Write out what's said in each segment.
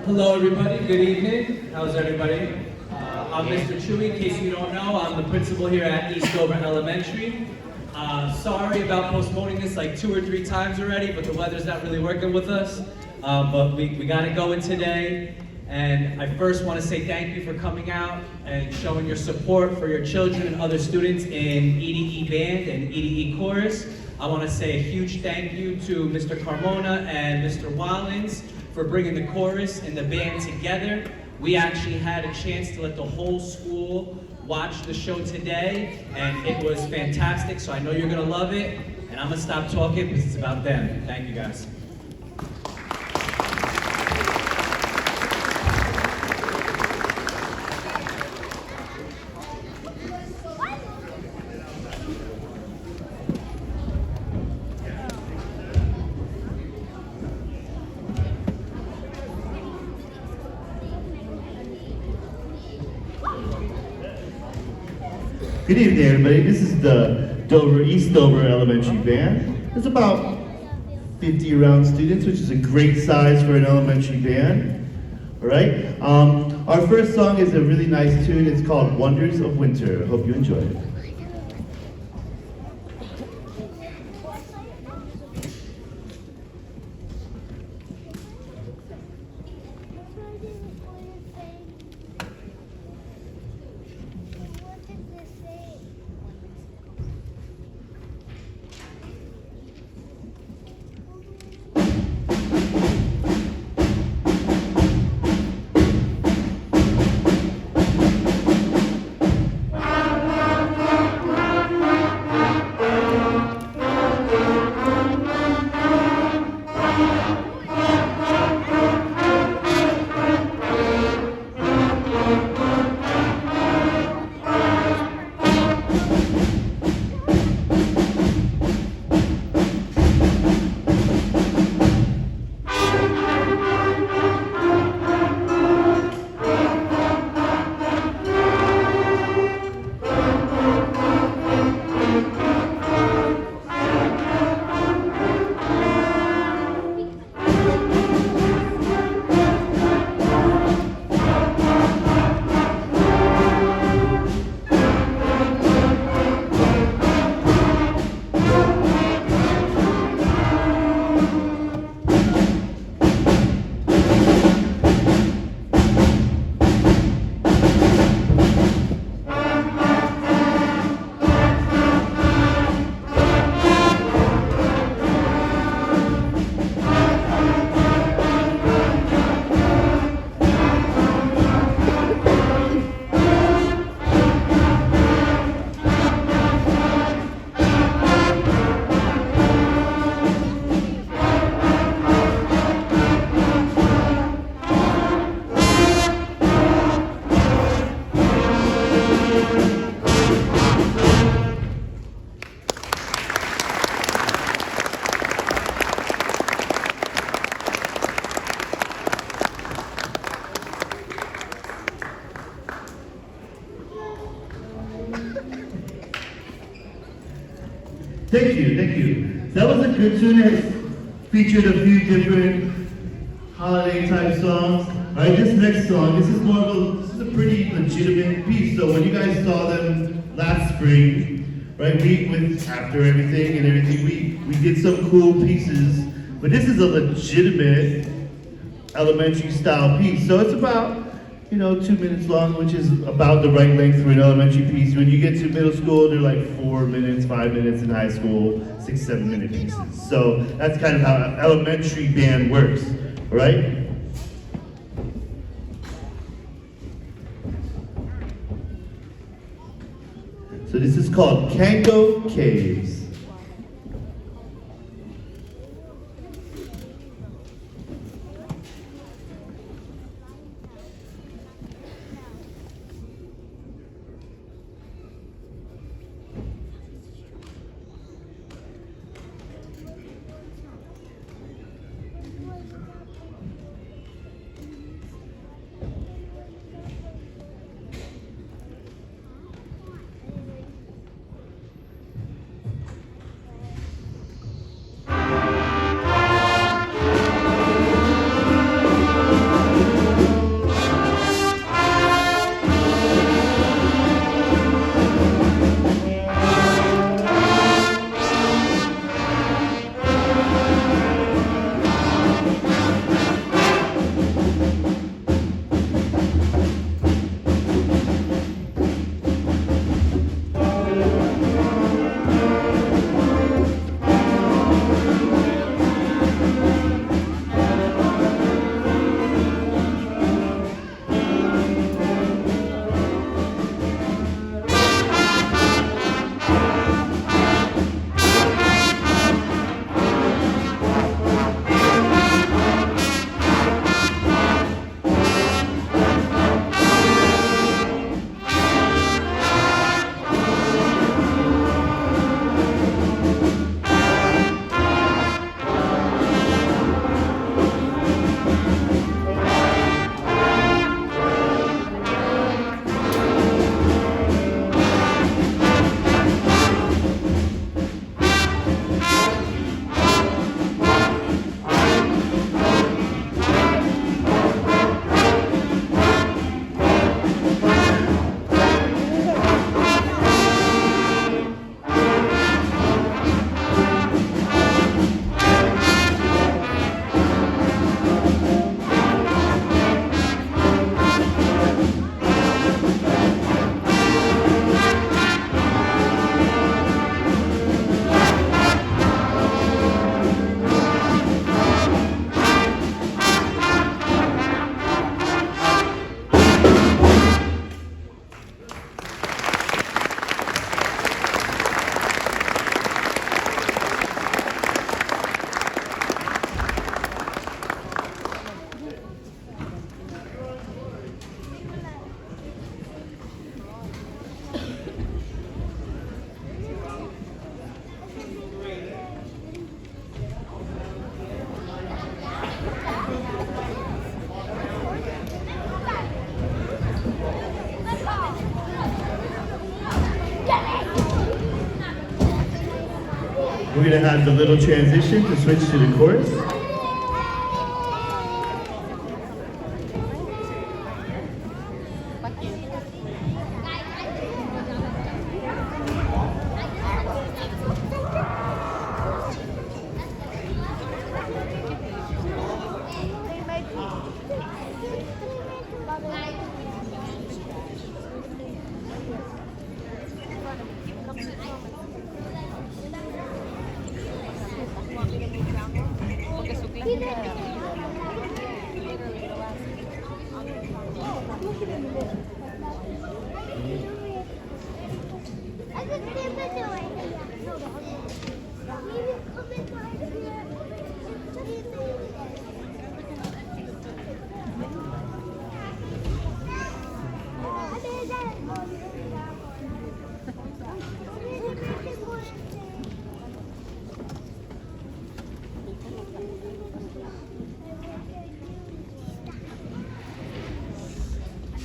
Hello everybody, good evening. How's everybody? I'm Mr. Chewy. In case you don't know, I'm the principal here at Eastover Elementary. Sorry about postponing this like 2 or 3 times already, but the weather's not really working with us. But we got it going today. And I first want to say thank you for coming out and showing your support for your children and other students in EDE Band and EDE Chorus. I want to say a huge thank you to Mr. Carmona and Mr. Wallins for bringing the chorus and the band together. We actually had a chance to let the whole school watch the show today, and it was fantastic, so I know you're gonna love it, and I'm gonna stop talking because it's about them. Thank you guys. Good evening, everybody. This is the Eastover Elementary Band. There's about 50 around students, which is a great size for an elementary band. All right. Our first song is a really nice tune. It's called Wonders of Winter. Hope you enjoy it. Thank you. That was a good tune. It featured a few different holiday type songs. All right, this next song, this is a pretty legitimate piece. So when you guys saw them last spring, right, after everything and everything, we did some cool pieces. But this is a legitimate elementary style piece. So it's about 2 minutes long, which is about the right length for an elementary piece. When you get to middle school, they're like 4 minutes, 5 minutes. In high school, 6-7 minute pieces. So that's kind of how an elementary band works, all right? So this is called Kango Caves. we're gonna have the little transition to switch to the chorus.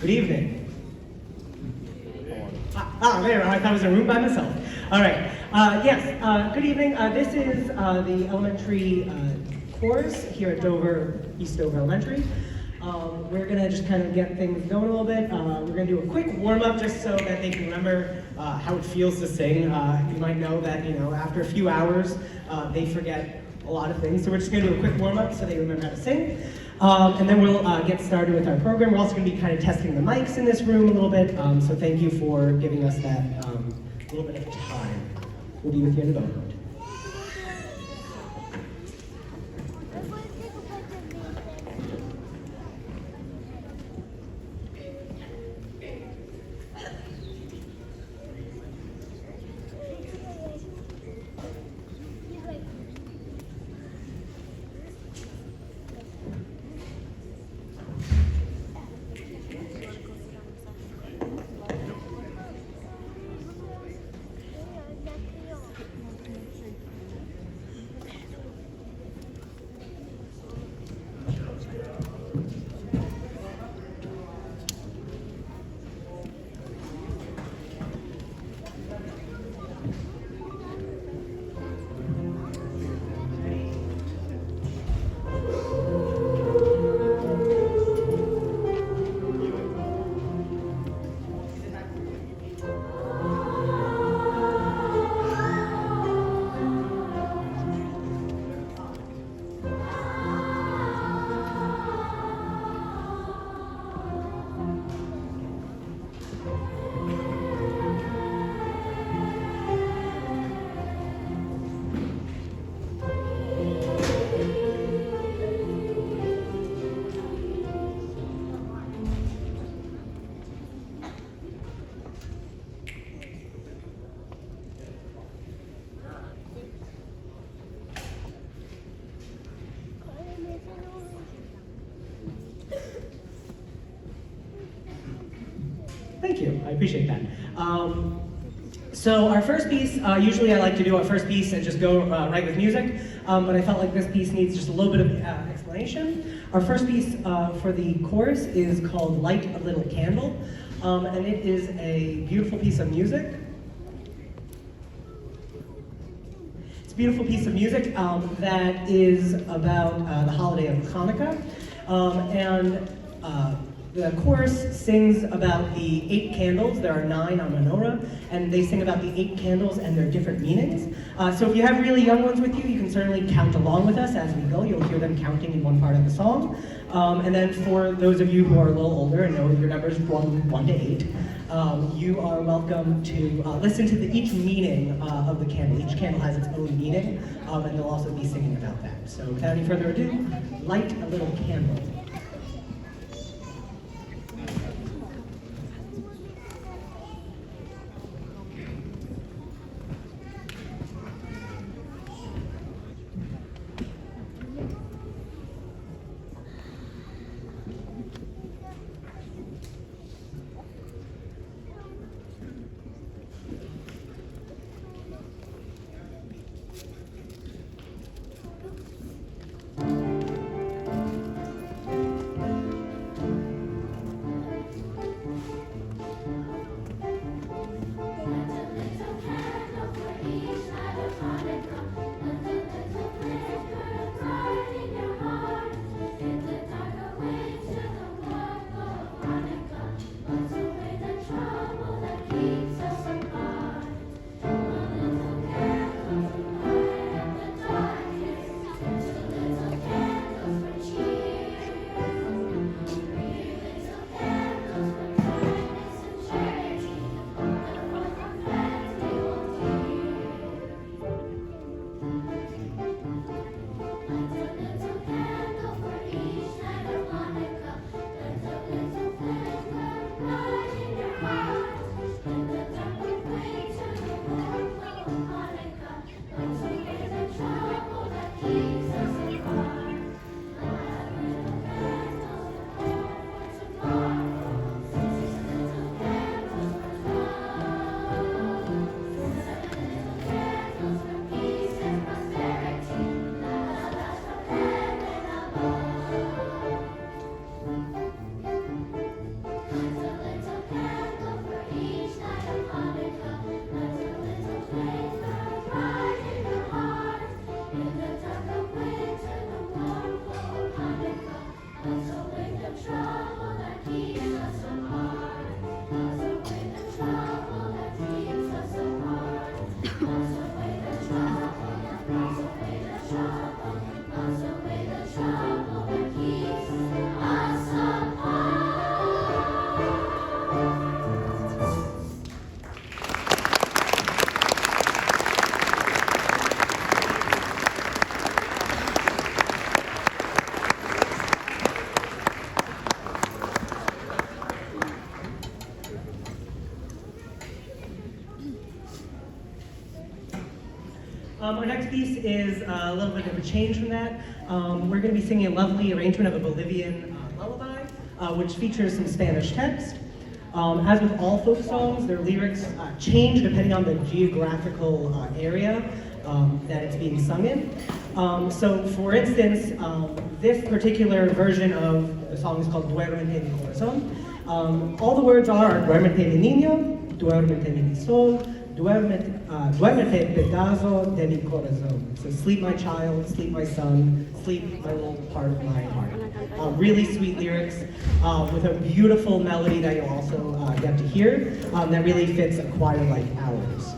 Good evening. There, I thought I was in a room by myself. All right, yes, good evening. This is the elementary chorus here at East Dover Elementary. We're gonna just kind of get things going a little bit. We're gonna do a quick warm-up just so that they can remember how it feels to sing. You might know that, after a few hours, they forget a lot of things. So we're just gonna do a quick warm-up so they remember how to sing. And then we'll get started with our program. We're also going to be kind of testing the mics in this room a little bit, so thank you for giving us that little bit of time. We'll be with you in a moment. Thank you, I appreciate that. So our first piece, usually I like to do our first piece and just go right with music, but I felt like this piece needs just a little bit of explanation. Our first piece for the chorus is called Light a Little Candle, and it is a beautiful piece of music. It's a beautiful piece of music that is about the holiday of Hanukkah, and the chorus sings about the 8 candles. There are 9 on menorah, and they sing about the 8 candles and their different meanings. So if you have really young ones with you, you can certainly count along with us as we go. You'll hear them counting in one part of the song. And then for those of you who are a little older and know your numbers from 1 to 8, you are welcome to listen to each meaning of the candle. Each candle has its own meaning, and they'll also be singing about that. So without any further ado, light a little candle. piece is a little bit of a change from that. We're going to be singing a lovely arrangement of a Bolivian lullaby, which features some Spanish text. As with all folk songs, their lyrics change depending on the geographical area that it's being sung in. So, for instance, this particular version of the song is called Duérmete mi corazón. All the words are Duérmete mi niño, Duérmete mi sol, Duérmete pedazo de mi corazón. So sleep my child, sleep my son, sleep my little part of my heart. Really sweet lyrics with a beautiful melody that you'll also get to hear that really fits a choir like ours.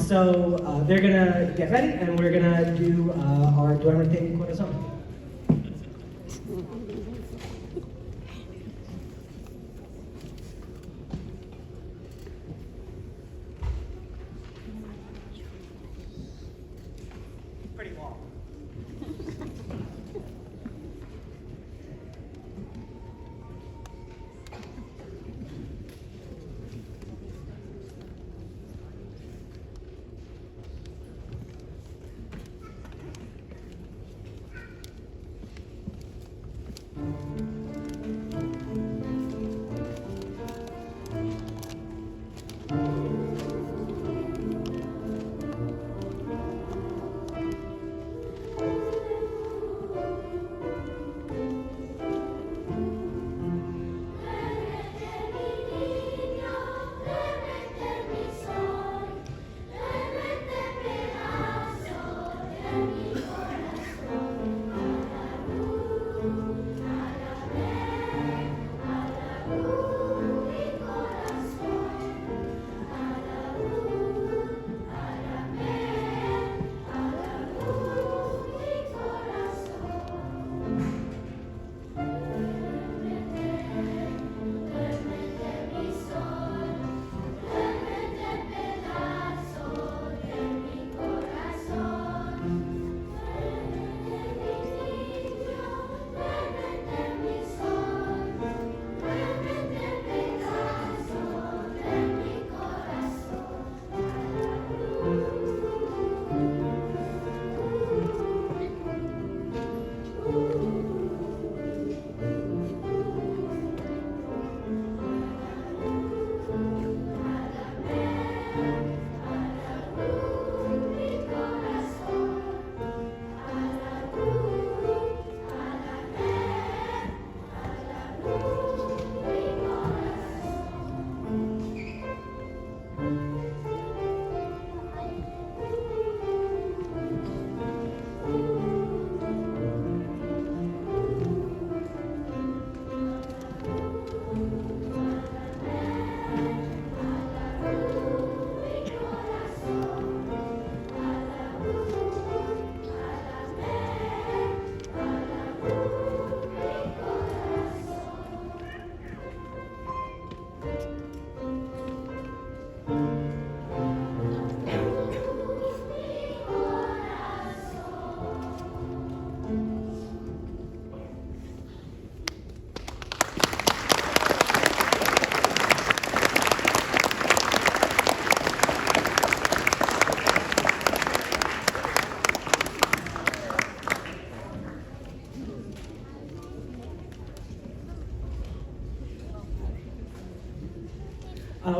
So they're gonna get ready and we're gonna do our Duérmete mi corazón. Pretty long.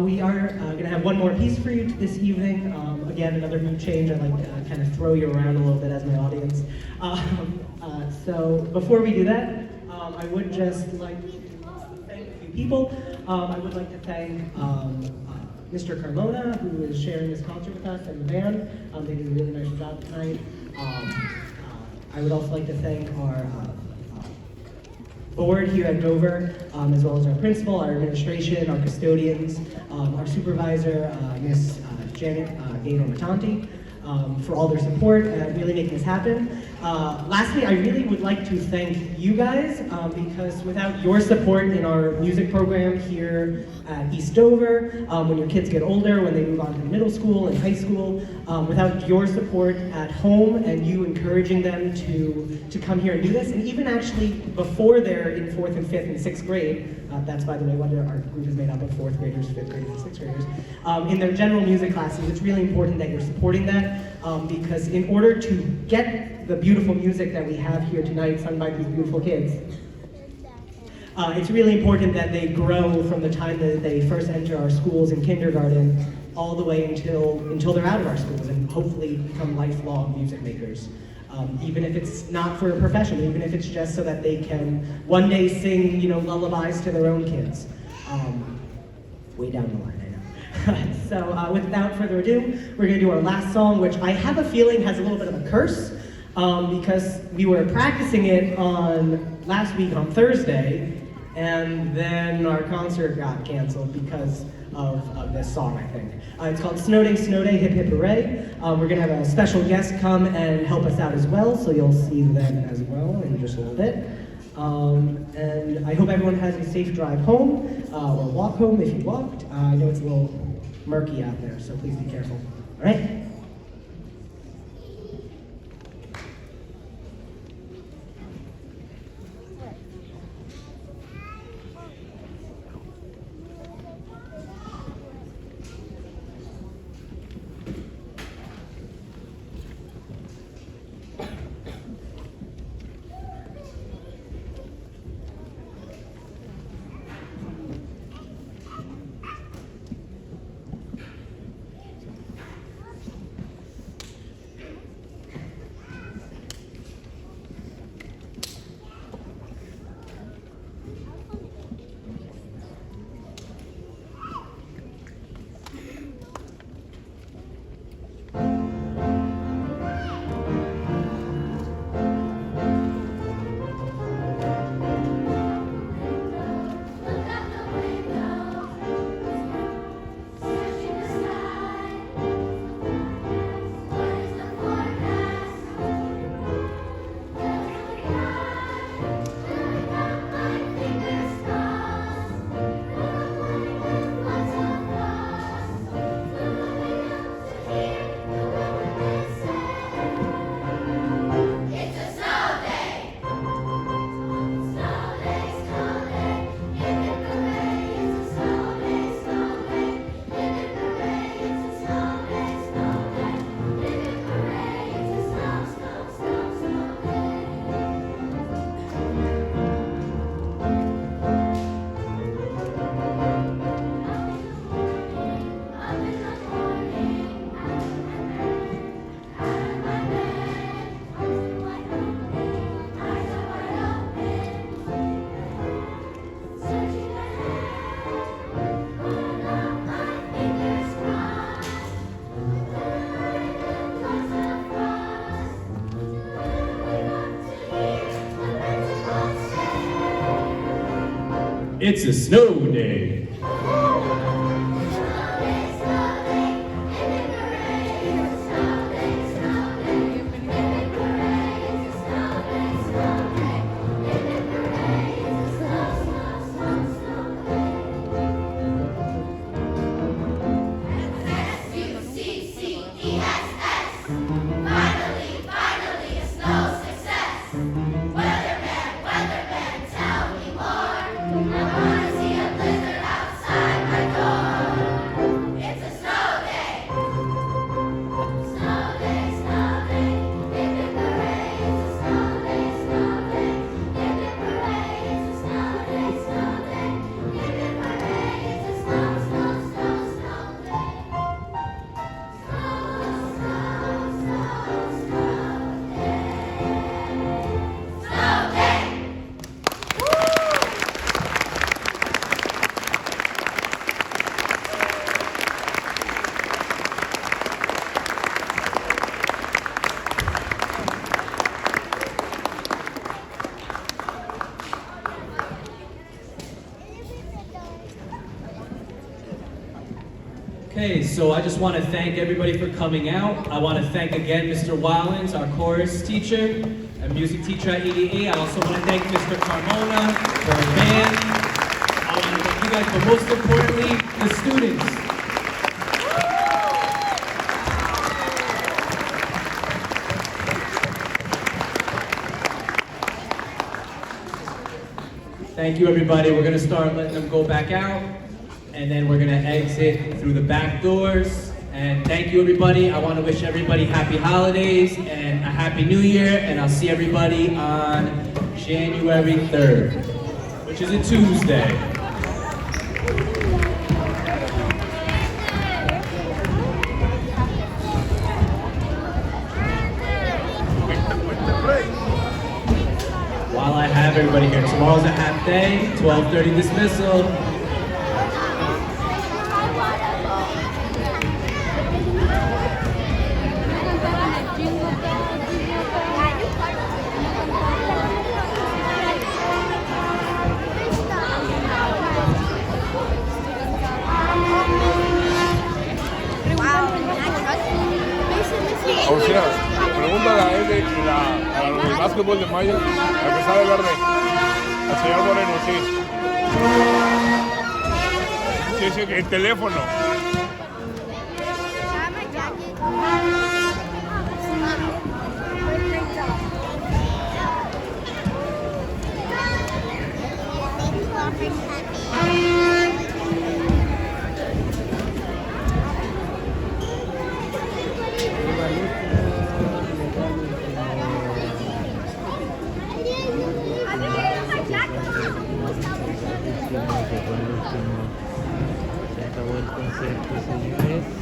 We are going to have one more piece for you this evening. Again, another mood change. I'd like to kind of throw you around a little bit as my audience. So before we do that, I would just like to thank a few people. I would like to thank Mr. Carmona, who is sharing this concert with us, and the band. They did a really nice job tonight. I would also like to thank our board here at Dover, as well as our principal, our administration, our custodians, our supervisor, Miss Janet Gator Matanti, for all their support and really making this happen. Lastly, I really would like to thank you guys, because without your support in our music program here at East Dover, when your kids get older, when they move on to middle school and high school, without your support at home and you encouraging them to come here and do this, and even actually before they're in 4th and 5th and 6th grade, That's, by the way, what our group is made up of: fourth graders, fifth graders, and sixth graders. In their general music classes, it's really important that you're supporting that because in order to get the beautiful music that we have here tonight, sung by these beautiful kids, it's really important that they grow from the time that they first enter our schools in kindergarten all the way until they're out of our schools and hopefully become lifelong music makers. Even if it's not for a profession, even if it's just so that they can one day sing, lullabies to their own kids. Way down the line, I know. So without further ado, we're gonna do our last song, which I have a feeling has a little bit of a curse, because we were practicing it last week on Thursday, and then our concert got canceled because of this song, I think. It's called Snow Day, Hip Hip Hooray. We're gonna have a special guest come and help us out as well, so you'll see them as well in just a little bit. And I hope everyone has a safe drive home, or walk home if you walked. I know it's a little murky out there, so please be careful. All right? It's a snow day. Okay, so I just want to thank everybody for coming out. I want to thank again Mr. Wallens, our chorus teacher and music teacher at EDE. I also want to thank Mr. Carmona for our band. I want to thank you guys, but most importantly, the students. Thank you, everybody. We're gonna start letting them go back out, and then we're gonna exit through the back doors. And thank you, everybody. I want to wish everybody happy holidays and a happy new year, and I'll see everybody on January 3rd, which is a Tuesday. While I have everybody here, tomorrow's a half day, 12:30 dismissal. Pausina, pregúntale a él a los de básquetbol de Maya, a que sabe verde, al señor Moreno, sí. Sí, sí, el teléfono. Se acabó el concierto, señores.